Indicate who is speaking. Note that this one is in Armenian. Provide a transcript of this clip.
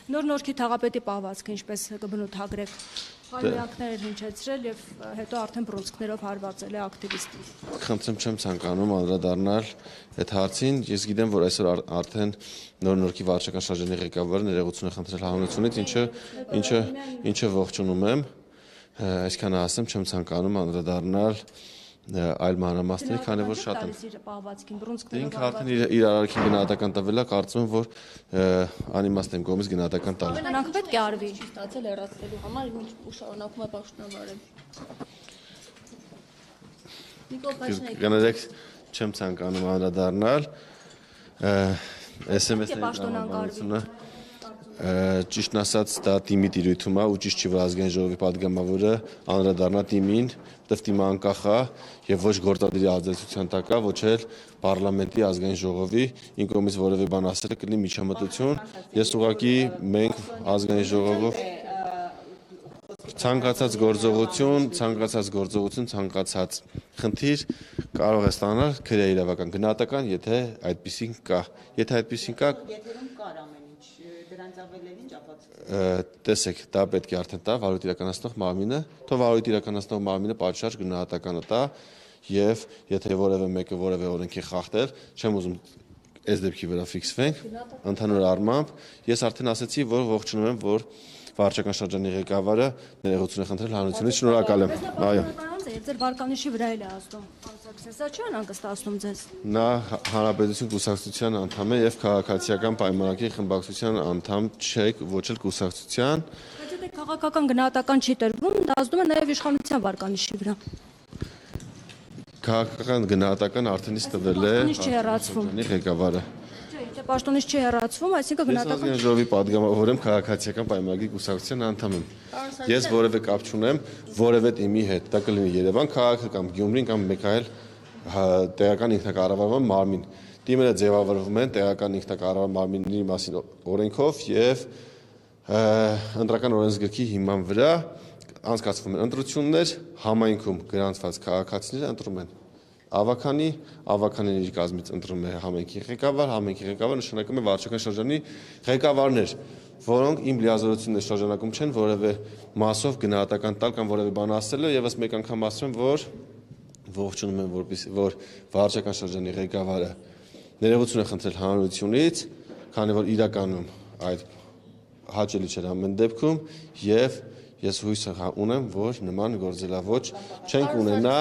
Speaker 1: Նոր Նորքի թաղապետի պահվածքը ինչպես կբնութագրեք։ Հայոյանքներ հնչեցրել եւ հետո արդեն բռունցքներով հարվածել է ակտիվիստին։
Speaker 2: Խնդրեմ չեմ ցանկանում անդրադառնալ այդ հարցին։ Ես գիտեմ, որ այսօր արդեն Նոր Նորքի վարչական շրջանի ղեկավարը ներողություն է խնդրել հանրությունից, ինչը ողջունում եմ։ Այսքանը ասեմ, չեմ ցանկանում անդրադառնալ այլ մանրամասների, քանի որ շատ են։ Ինքը արդեն իր արարքին գնահատական տվել է, կարծում եմ, որ անիմաստ եմ կողմից գնահատական տալ։
Speaker 1: Նրանք պետք է արվի։
Speaker 3: Ստացել հեռացնելու համար ու շարունակում է պաշտոնավարել։ Նիկոլ Փաշինյանը
Speaker 2: Կներեք, չեմ ցանկանում անդրադառնալ SMS-ների ճիշտն ասած դա թիմի տիրույթում է ու ճիշտ չի, որ ազգային ժողովի падգամավորը անդրադառնա թիմին, որտեղ թիմը անկախ է եւ ոչ գործադիրի ազդեցության տակ է, ոչ էլ parlamenti ազգային ժողովի իմ կողմից որևէ բան ասելը կլինի միջամտություն։ Ես ուղղակի մենք ազգային ժողովով ցանկացած գործողություն, ցանկացած խնդիր կարող է ստանալ քրեա իրավական գնահատական, եթե այդպեսին կա։ Եթե այդպեսին կա,
Speaker 4: դրանց ավելին ճապած։
Speaker 2: Տեսեք, դա պետք է արդեն տա վարույթ իրականացնող մարմինը, թող վարույթ իրականացնող մարմինը պատշաճ գնահատականը տա եւ եթե որևէ մեկը որևէ օրենքի խախտել, չեմ ուզում այս դեպքի վրա ֆիքսվենք, ընդհանուր առմամբ ես արդեն ասացի, որ ողջունում եմ, որ վարչական շրջանի ղեկավարը ներողություն է խնդրել հանրությունից, շնորհակալ եմ։ Այո։
Speaker 1: Ձեր վարկանիշի վրա էլ է ազդում։ Սա չի անկստացնում ձեզ։
Speaker 2: Նա Հանրապետություն կուսակցության անդամ է եւ քաղաքացիական պայմանագրի խմբակցության անդամ չէ, ոչ էլ կուսակցության։
Speaker 1: Բայց եթե քաղաքական գնահատական չի տրվում, դա ազդում է նաեւ իշխանության վարկանիշի վրա։
Speaker 2: Քաղաքական գնահատական արդեն իսկ տվել է ղեկավարը։
Speaker 1: Եթե պաշտոնից չի հեռացվում, այսինքն
Speaker 2: գնահատական։ Ես ազգային ժողովի падգամավոր եմ, քաղաքացիական պայմանագրի կուսակցության անդամ եմ։ Ես որևէ կապ չունեմ որևէ թիմի հետ։ Դա կլինի Երևան քաղաքը կամ Գյումրին կամ մեկ այլ տեղական ինքնակառավարման մարմին։ Թիմերը ձևավորվում են տեղական ինքնակառավարման մարմինների մասին օրենքով եւ ընտրական օրենսգրքի հիման վրա անցկացվում են ընտրություններ, համայնքում գրանցված քաղաքացիները ընտրում են ավականին իր կազմից ընտրում է համայնքի ղեկավար նշանակում է վարչական շրջանի ղեկավարներ, որոնք իմ լիազորությունների շրջանակում չեն որևէ մասով գնահատական տալ կամ որևէ բան ասել եւ մեկ անգամ ասում եմ, որ ողջունում եմ, որ վարչական շրջանի ղեկավարը ներողություն է խնդրել հանրությունից, քանի որ իրականում այդ հաճելի չէր ամեն դեպքում եւ ես հույս ունեմ, որ նման գործելավոճ չենք ունենա